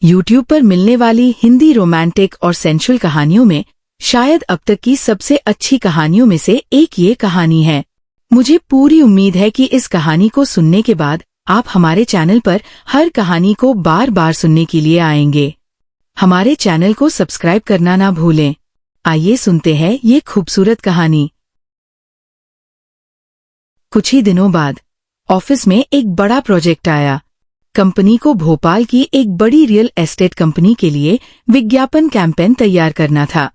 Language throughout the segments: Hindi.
YouTube पर मिलने वाली हिंदी रोमांटिक और सेंशुअल कहानियों में शायद अब तक की सबसे अच्छी कहानियों में से एक ये कहानी है। मुझे पूरी उम्मीद है कि इस कहानी को सुनने के बाद आप हमारे चैनल पर हर कहानी को बार बार सुनने के लिए आएंगे। हमारे चैनल को सब्सक्राइब करना ना भूलें। आइए सुनते हैं ये खूबसूरत कहानी। कुछ ही दिनों बाद ऑफिस में एक बड़ा प्रोजेक्ट आया। कंपनी को भोपाल की एक बड़ी रियल एस्टेट कंपनी के लिए विज्ञापन कैंपेन तैयार करना था।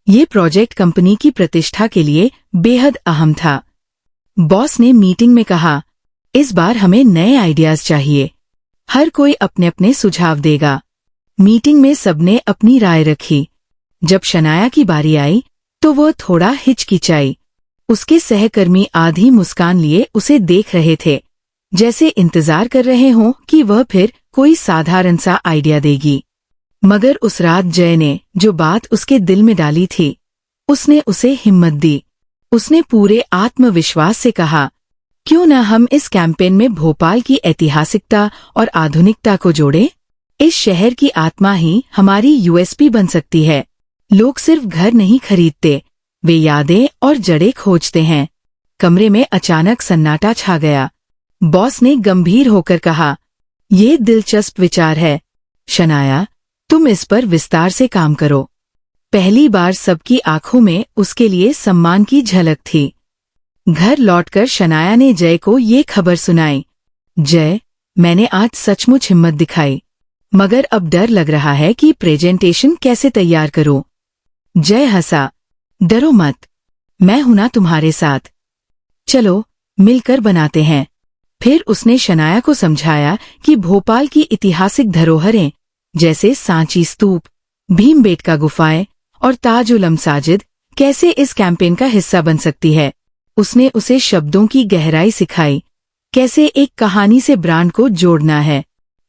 ये प्रोजेक्ट कंपनी की प्रतिष्ठा के लिए बेहद अहम था। बॉस ने मीटिंग में कहा, इस बार हमें नए आइडियाज चाहिए। हर कोई अपने अपने सुझाव देगा। मीटिंग में सबने अपनी राय रखी। जब शनाया की बारी आई तो वह थोड़ा हिचकिचाई। उसके सहकर्मी आधी मुस्कान लिए उसे देख रहे थे, जैसे इंतजार कर रहे हों कि वह फिर कोई साधारण सा आइडिया देगी। मगर उस रात जय ने जो बात उसके दिल में डाली थी, उसने उसे हिम्मत दी। उसने पूरे आत्मविश्वास से कहा, क्यों न हम इस कैंपेन में भोपाल की ऐतिहासिकता और आधुनिकता को जोड़ें? इस शहर की आत्मा ही हमारी यूएसपी बन सकती है। लोग सिर्फ घर नहीं खरीदते, वे यादें और जड़ें खोजते हैं। कमरे में अचानक सन्नाटा छा गया। बॉस ने गंभीर होकर कहा, ये दिलचस्प विचार है शनाया, तुम इस पर विस्तार से काम करो। पहली बार सबकी आंखों में उसके लिए सम्मान की झलक थी। घर लौटकर शनाया ने जय को ये खबर सुनाई, जय, मैंने आज सचमुच हिम्मत दिखाई, मगर अब डर लग रहा है कि प्रेजेंटेशन कैसे तैयार करूं। जय हंसा, डरो मत, मैं हूं ना तुम्हारे साथ। चलो मिलकर बनाते हैं। फिर उसने शनाया को समझाया कि भोपाल की ऐतिहासिक धरोहरें जैसे सांची स्तूप, भीमबेटका गुफाएं और ताज उल मसाजिद कैसे इस कैंपेन का हिस्सा बन सकती है। उसने उसे शब्दों की गहराई सिखाई, कैसे एक कहानी से ब्रांड को जोड़ना है।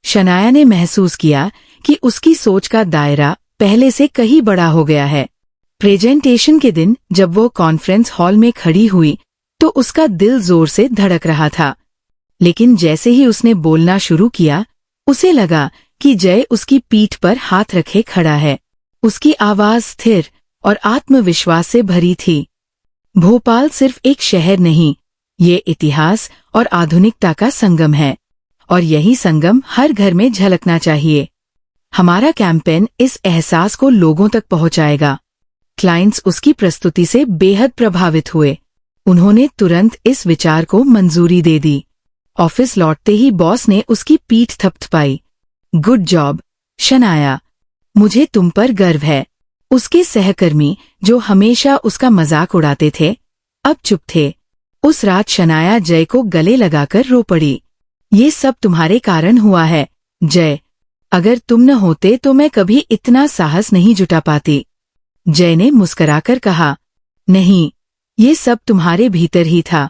शनाया ने महसूस किया कि उसकी सोच का दायरा पहले से कहीं बड़ा हो गया है। प्रेजेंटेशन के दिन जब वो कॉन्फ्रेंस हॉल में खड़ी हुई तो उसका दिल जोर से धड़क रहा था। लेकिन जैसे ही उसने बोलना शुरू किया, उसे लगा कि जय उसकी पीठ पर हाथ रखे खड़ा है। उसकी आवाज स्थिर और आत्मविश्वास से भरी थी। भोपाल सिर्फ एक शहर नहीं, ये इतिहास और आधुनिकता का संगम है, और यही संगम हर घर में झलकना चाहिए। हमारा कैंपेन इस एहसास को लोगों तक पहुंचाएगा। क्लाइंट्स उसकी प्रस्तुति से बेहद प्रभावित हुए। उन्होंने तुरंत इस विचार को मंजूरी दे दी। ऑफिस लौटते ही बॉस ने उसकी पीठ थपथपाई, गुड जॉब शनाया, मुझे तुम पर गर्व है। उसके सहकर्मी जो हमेशा उसका मजाक उड़ाते थे, अब चुप थे। उस रात शनाया जय को गले लगाकर रो पड़ी। ये सब तुम्हारे कारण हुआ है जय, अगर तुम न होते तो मैं कभी इतना साहस नहीं जुटा पाती। जय ने मुस्कुराकर कहा, नहीं, ये सब तुम्हारे भीतर ही था।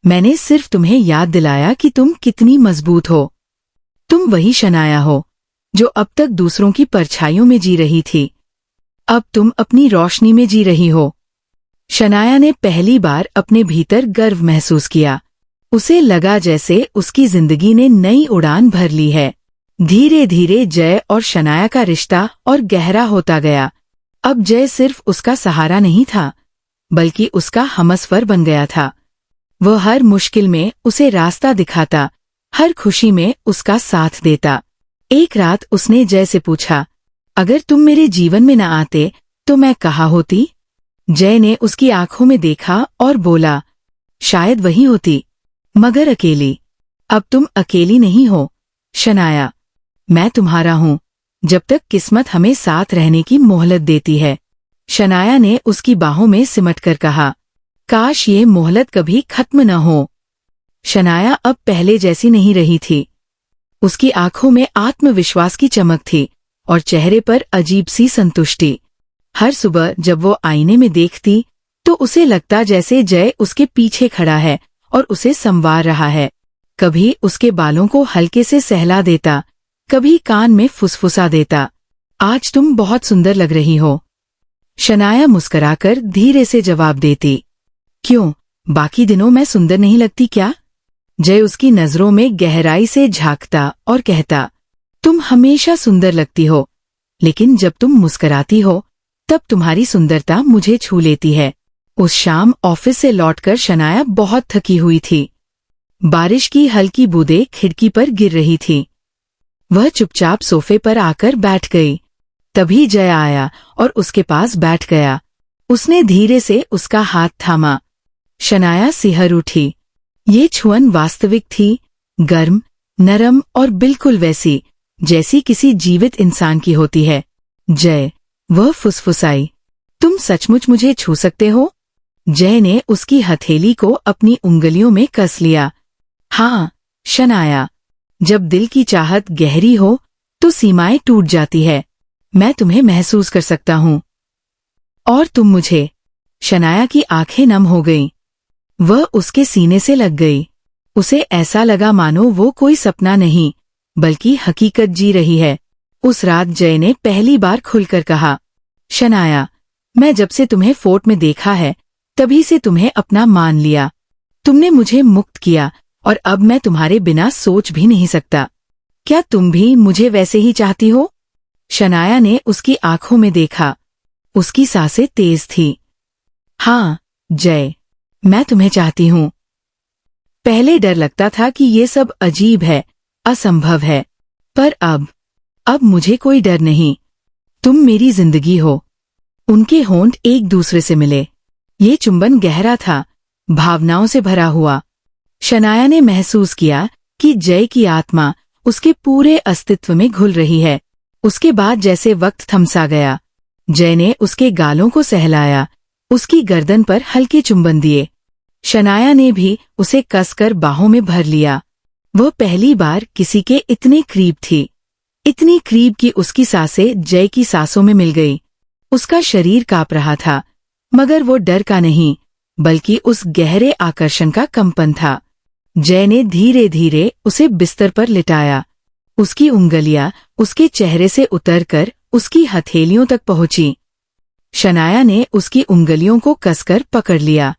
मैंने सिर्फ तुम्हें याद दिलाया कि तुम कितनी मजबूत हो। तुम वही शनाया हो जो अब तक दूसरों की परछाइयों में जी रही थी। अब तुम अपनी रोशनी में जी रही हो। शनाया ने पहली बार अपने भीतर गर्व महसूस किया। उसे लगा जैसे उसकी जिंदगी ने नई उड़ान भर ली है। धीरे धीरे जय और शनाया का रिश्ता और गहरा होता गया। अब जय सिर्फ उसका सहारा नहीं था, बल्कि उसका हमसफर बन गया था। वह हर मुश्किल में उसे रास्ता दिखाता, हर खुशी में उसका साथ देता। एक रात उसने जय से पूछा, अगर तुम मेरे जीवन में न आते तो मैं कहाँ होती? जय ने उसकी आंखों में देखा और बोला, शायद वही होती, मगर अकेली। अब तुम अकेली नहीं हो शनाया, मैं तुम्हारा हूँ, जब तक किस्मत हमें साथ रहने की मोहलत देती है। शनाया ने उसकी बाहों में सिमटकर कहा, काश ये मोहलत कभी खत्म न हो। शनाया अब पहले जैसी नहीं रही थी। उसकी आंखों में आत्मविश्वास की चमक थी और चेहरे पर अजीब सी संतुष्टि। हर सुबह जब वो आईने में देखती तो उसे लगता जैसे जय उसके पीछे खड़ा है और उसे संवार रहा है। कभी उसके बालों को हल्के से सहला देता, कभी कान में फुसफुसा देता, आज तुम बहुत सुंदर लग रही हो। शनाया मुस्कुराकर धीरे से जवाब देती, क्यों, बाकी दिनों मैं सुंदर नहीं लगती क्या? जय उसकी नजरों में गहराई से झांकता और कहता, तुम हमेशा सुंदर लगती हो, लेकिन जब तुम मुस्कुराती हो तब तुम्हारी सुंदरता मुझे छू लेती है। उस शाम ऑफिस से लौटकर शनाया बहुत थकी हुई थी। बारिश की हल्की बूंदें खिड़की पर गिर रही थी। वह चुपचाप सोफे पर आकर बैठ गई। तभी जय आया और उसके पास बैठ गया। उसने धीरे से उसका हाथ थामा। शनाया सिहर उठी। ये छुअन वास्तविक थी, गर्म, नरम और बिल्कुल वैसी जैसी किसी जीवित इंसान की होती है। जय, वह फुसफुसाई, तुम सचमुच मुझे छू सकते हो? जय ने उसकी हथेली को अपनी उंगलियों में कस लिया। हाँ, शनाया, जब दिल की चाहत गहरी हो तो सीमाएं टूट जाती है। मैं तुम्हें महसूस कर सकता हूँ। और तुम मुझे। शनाया की आंखें नम हो गईं। वह उसके सीने से लग गई। उसे ऐसा लगा मानो वो कोई सपना नहीं बल्कि हकीकत जी रही है। उस रात जय ने पहली बार खुलकर कहा, शनाया, मैं जब से तुम्हें फोर्ट में देखा है तभी से तुम्हें अपना मान लिया। तुमने मुझे मुक्त किया और अब मैं तुम्हारे बिना सोच भी नहीं सकता। क्या तुम भी मुझे वैसे ही चाहती हो? शनाया ने उसकी आंखों में देखा। उसकी सांसें तेज थी। हाँ, जय, मैं तुम्हें चाहती हूँ। पहले डर लगता था कि ये सब अजीब है, असंभव है, पर अब मुझे कोई डर नहीं। तुम मेरी जिंदगी हो। उनके होंठ एक दूसरे से मिले। ये चुंबन गहरा था, भावनाओं से भरा हुआ। शनाया ने महसूस किया कि जय की आत्मा उसके पूरे अस्तित्व में घुल रही है। उसके बाद जैसे वक्त थमसा गया। जय ने उसके गालों को सहलाया, उसकी गर्दन पर हल्के चुंबन दिए। शनाया ने भी उसे कसकर बाहों में भर लिया। वह पहली बार किसी के इतने करीब थी, इतनी करीब कि उसकी सांसें जय की सांसों में मिल गई। उसका शरीर कांप रहा था, मगर वो डर का नहीं बल्कि उस गहरे आकर्षण का कंपन था। जय ने धीरे धीरे उसे बिस्तर पर लिटाया। उसकी उंगलियां उसके चेहरे से उतरकर उसकी हथेलियों तक पहुंची। शनाया ने उसकी उंगलियों को कसकर पकड़ लिया।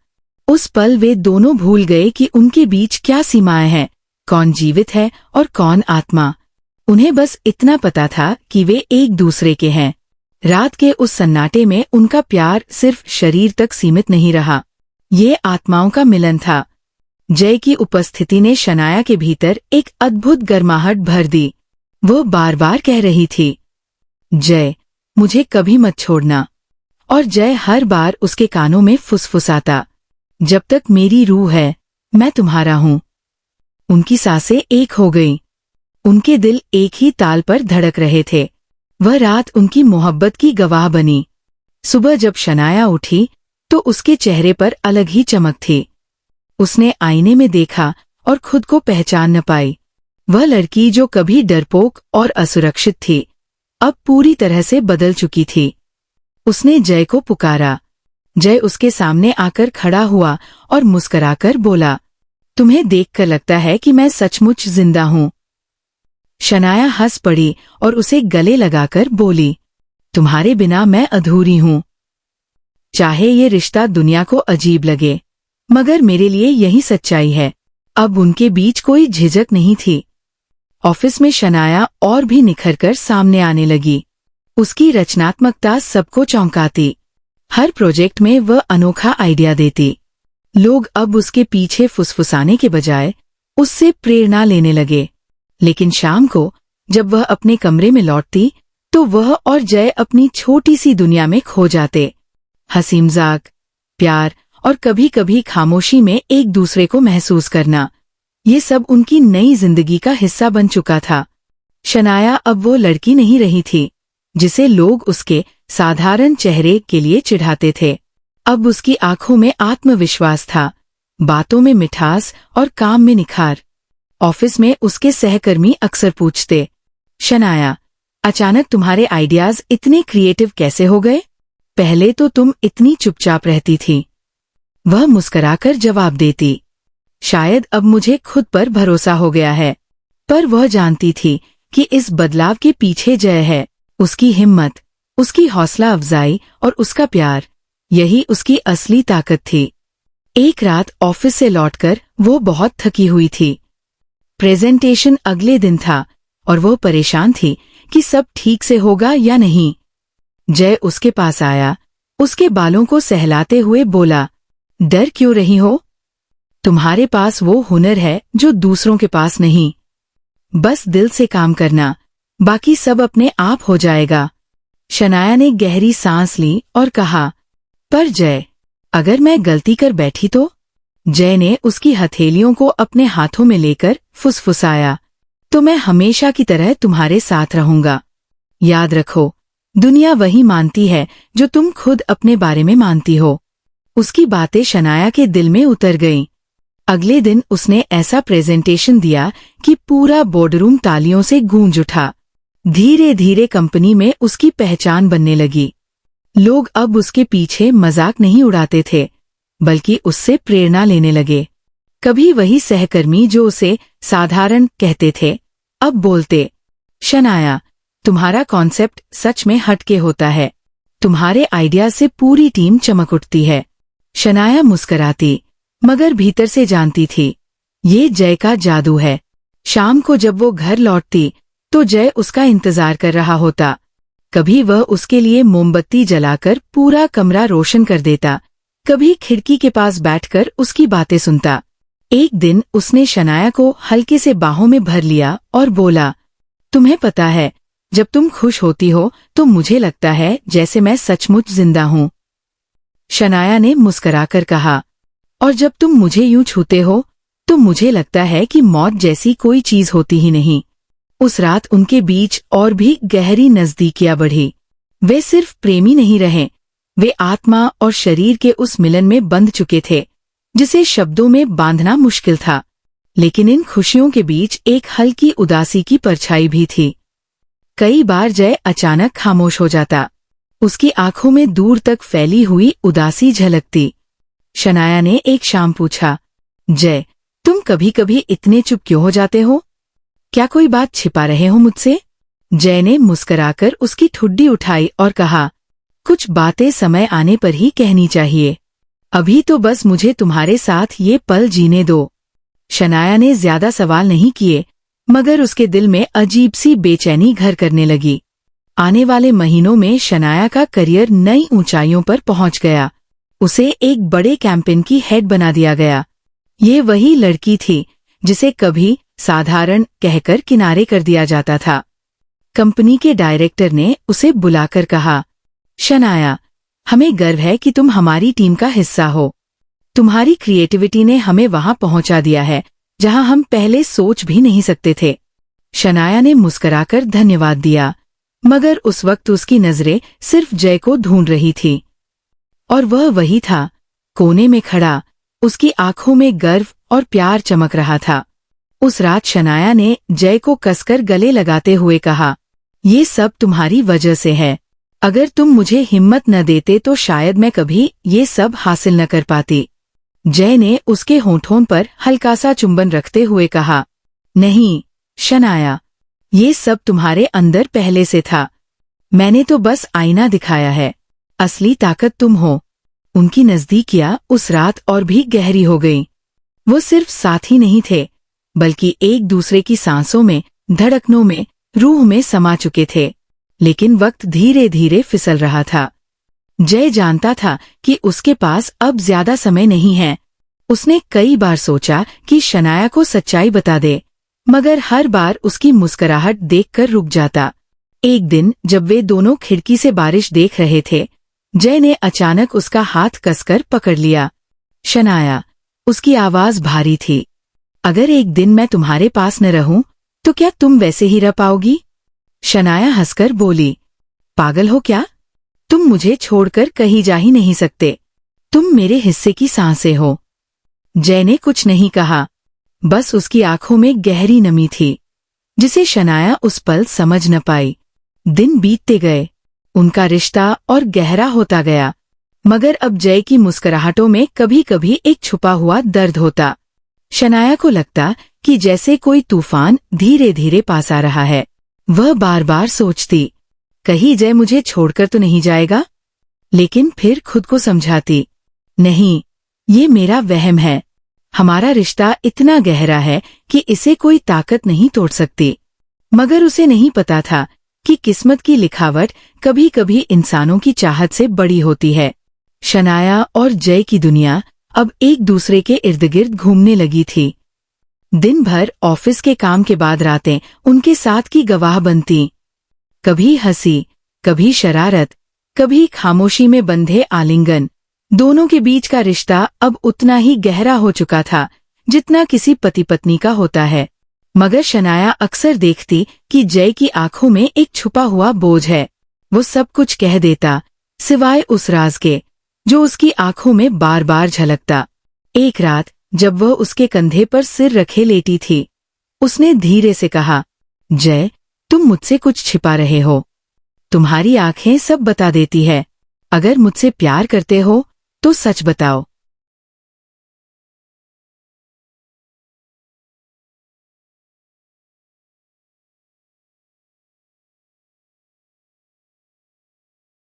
उस पल वे दोनों भूल गए कि उनके बीच क्या सीमाएं हैं, कौन जीवित है और कौन आत्मा। उन्हें बस इतना पता था कि वे एक दूसरे के हैं। रात के उस सन्नाटे में उनका प्यार सिर्फ शरीर तक सीमित नहीं रहा, ये आत्माओं का मिलन था। जय की उपस्थिति ने शनाया के भीतर एक अद्भुत गर्माहट भर दी। वो बार बार कह रही थी, जय, मुझे कभी मत छोड़ना। और जय हर बार उसके कानों में फुसफुसाता, जब तक मेरी रूह है मैं तुम्हारा हूँ। उनकी सांसें एक हो गईं। उनके दिल एक ही ताल पर धड़क रहे थे। वह रात उनकी मोहब्बत की गवाह बनी। सुबह जब शनाया उठी तो उसके चेहरे पर अलग ही चमक थी। उसने आईने में देखा और खुद को पहचान न पाई। वह लड़की जो कभी डरपोक और असुरक्षित थी, अब पूरी तरह से बदल चुकी थी। उसने जय को पुकारा। जय उसके सामने आकर खड़ा हुआ और मुस्कुराकर बोला, तुम्हें देखकर लगता है कि मैं सचमुच जिंदा हूँ। शनाया हंस पड़ी और उसे गले लगाकर बोली, तुम्हारे बिना मैं अधूरी हूँ। चाहे ये रिश्ता दुनिया को अजीब लगे, मगर मेरे लिए यही सच्चाई है। अब उनके बीच कोई झिझक नहीं थी। ऑफिस में शनाया और भी निखरकर सामने आने लगी। उसकी रचनात्मकता सबको चौंकाती। हर प्रोजेक्ट में वह अनोखा आइडिया देती। लोग अब उसके पीछे फुसफुसाने के बजाय उससे प्रेरणा लेने लगे। लेकिन शाम को जब वह अपने कमरे में लौटती तो वह और जय अपनी छोटी सी दुनिया में खो जाते। हंसी मजाक, प्यार और कभी कभी खामोशी में एक दूसरे को महसूस करना, ये सब उनकी नई जिंदगी का हिस्सा बन चुका था। शनाया अब वो लड़की नहीं रही थी जिसे लोग उसके साधारण चेहरे के लिए चिढ़ाते थे। अब उसकी आंखों में आत्मविश्वास था, बातों में मिठास और काम में निखार। ऑफिस में उसके सहकर्मी अक्सर पूछते, शनाया, अचानक तुम्हारे आइडियाज इतने क्रिएटिव कैसे हो गए? पहले तो तुम इतनी चुपचाप रहती थी। वह मुस्कुराकर जवाब देती, शायद अब मुझे खुद पर भरोसा हो गया है। पर वह जानती थी कि इस बदलाव के पीछे जय है, उसकी हिम्मत, उसकी हौसला अफजाई और उसका प्यार, यही उसकी असली ताकत थी। एक रात ऑफिस से लौटकर वो बहुत थकी हुई थी। प्रेजेंटेशन अगले दिन था, और वो परेशान थी कि सब ठीक से होगा या नहीं। जय उसके पास आया, उसके बालों को सहलाते हुए बोला, डर क्यों रही हो? तुम्हारे पास वो हुनर है जो दूसरों के पास नहीं। बस दिल से काम करना, बाकी सब अपने आप हो जाएगा। शनाया ने गहरी सांस ली और कहा, पर जय, अगर मैं गलती कर बैठी तो? जय ने उसकी हथेलियों को अपने हाथों में लेकर फुसफुसाया, तो मैं हमेशा की तरह तुम्हारे साथ रहूंगा। याद रखो, दुनिया वही मानती है जो तुम खुद अपने बारे में मानती हो। उसकी बातें शनाया के दिल में उतर गईं। अगले दिन उसने ऐसा प्रेजेंटेशन दिया कि पूरा बोर्डरूम तालियों से गूंज उठा। धीरे धीरे कंपनी में उसकी पहचान बनने लगी। लोग अब उसके पीछे मजाक नहीं उड़ाते थे, बल्कि उससे प्रेरणा लेने लगे। कभी वही सहकर्मी जो उसे साधारण कहते थे, अब बोलते, शनाया, तुम्हारा कॉन्सेप्ट सच में हटके होता है। तुम्हारे आइडिया से पूरी टीम चमक उठती है। शनाया मुस्कराती, मगर भीतर से जानती थी, ये जय का जादू है। शाम को जब वो घर लौटती, तो जय उसका इंतजार कर रहा होता। कभी वह उसके लिए मोमबत्ती जलाकर पूरा कमरा रोशन कर देता, कभी खिड़की के पास बैठकर उसकी बातें सुनता। एक दिन उसने शनाया को हल्के से बाहों में भर लिया और बोला, तुम्हें पता है, जब तुम खुश होती हो तो मुझे लगता है जैसे मैं सचमुच जिंदा हूँ। शनाया ने मुस्कुराकर कहा, और जब तुम मुझे यूं छूते हो तो मुझे लगता है कि मौत जैसी कोई चीज होती ही नहीं। उस रात उनके बीच और भी गहरी नजदीकियां बढ़ी। वे सिर्फ प्रेमी नहीं रहे, वे आत्मा और शरीर के उस मिलन में बंध चुके थे जिसे शब्दों में बांधना मुश्किल था। लेकिन इन खुशियों के बीच एक हल्की उदासी की परछाई भी थी। कई बार जय अचानक खामोश हो जाता, उसकी आंखों में दूर तक फैली हुई उदासी झलकती। शनाया ने एक शाम पूछा, जय, तुम कभी कभी इतने चुप क्यों हो जाते हो? क्या कोई बात छिपा रहे हो मुझसे? जय ने मुस्कुराकर उसकी ठुड्डी उठाई और कहा, कुछ बातें समय आने पर ही कहनी चाहिए। अभी तो बस मुझे तुम्हारे साथ ये पल जीने दो। शनाया ने ज्यादा सवाल नहीं किए, मगर उसके दिल में अजीब सी बेचैनी घर करने लगी। आने वाले महीनों में शनाया का करियर नई ऊंचाइयों पर पहुंच गया। उसे एक बड़े कैंपेन की हेड बना दिया गया। ये वही लड़की थी जिसे कभी साधारण कहकर किनारे कर दिया जाता था। कंपनी के डायरेक्टर ने उसे बुलाकर कहा, शनाया, हमें गर्व है कि तुम हमारी टीम का हिस्सा हो। तुम्हारी क्रिएटिविटी ने हमें वहां पहुंचा दिया है जहां हम पहले सोच भी नहीं सकते थे। शनाया ने मुस्कुराकर धन्यवाद दिया, मगर उस वक्त उसकी नजरें सिर्फ जय को ढूंढ रही थी। और वह वही था, कोने में खड़ा, उसकी आंखों में गर्व और प्यार चमक रहा था। उस रात शनाया ने जय को कसकर गले लगाते हुए कहा, ये सब तुम्हारी वजह से है। अगर तुम मुझे हिम्मत न देते तो शायद मैं कभी ये सब हासिल न कर पाती। जय ने उसके होंठों पर हल्का सा चुंबन रखते हुए कहा, नहीं शनाया, ये सब तुम्हारे अंदर पहले से था। मैंने तो बस आईना दिखाया है, असली ताकत तुम हो। उनकी नजदीकियां उस रात और भी गहरी हो गईं। वो सिर्फ साथी नहीं थे, बल्कि एक दूसरे की सांसों में, धड़कनों में, रूह में समा चुके थे। लेकिन वक्त धीरे धीरे फिसल रहा था। जय जानता था कि उसके पास अब ज्यादा समय नहीं है। उसने कई बार सोचा कि शनाया को सच्चाई बता दे, मगर हर बार उसकी मुस्कुराहट देखकर रुक जाता। एक दिन जब वे दोनों खिड़की से बारिश देख रहे थे, जय ने अचानक उसका हाथ कसकर पकड़ लिया। शनाया, उसकी आवाज भारी थी, अगर एक दिन मैं तुम्हारे पास न रहूं तो क्या तुम वैसे ही रह पाओगी? शनाया हंसकर बोली, पागल हो क्या? तुम मुझे छोड़कर कहीं जा ही नहीं सकते। तुम मेरे हिस्से की सांसें हो। जय ने कुछ नहीं कहा, बस उसकी आंखों में गहरी नमी थी जिसे शनाया उस पल समझ न पाई। दिन बीतते गए, उनका रिश्ता और गहरा होता गया, मगर अब जय की मुस्कुराहटों में कभी कभी एक छुपा हुआ दर्द होता। शनाया को लगता कि जैसे कोई तूफान धीरे धीरे पास आ रहा है। वह बार बार सोचती, कहीं जय मुझे छोड़कर तो नहीं जाएगा? लेकिन फिर खुद को समझाती, नहीं, ये मेरा वहम है। हमारा रिश्ता इतना गहरा है कि इसे कोई ताकत नहीं तोड़ सकती। मगर उसे नहीं पता था कि किस्मत की लिखावट कभी कभी इंसानों की चाहत से बड़ी होती है। शनाया और जय की दुनिया अब एक दूसरे के इर्द गिर्द घूमने लगी थी। दिन भर ऑफिस के काम के बाद रातें उनके साथ की गवाह बनती। कभी हंसी, कभी शरारत, कभी खामोशी में बंधे आलिंगन। दोनों के बीच का रिश्ता अब उतना ही गहरा हो चुका था जितना किसी पति पत्नी का होता है। मगर शनाया अक्सर देखती कि जय की आंखों में एक छुपा हुआ बोझ है। वो सब कुछ कह देता सिवाय उस राज के जो उसकी आंखों में बार बार झलकता। एक रात जब वह उसके कंधे पर सिर रखे लेटी थी, उसने धीरे से कहा, जय, तुम मुझसे कुछ छिपा रहे हो। तुम्हारी आंखें सब बता देती है। अगर मुझसे प्यार करते हो तो सच बताओ।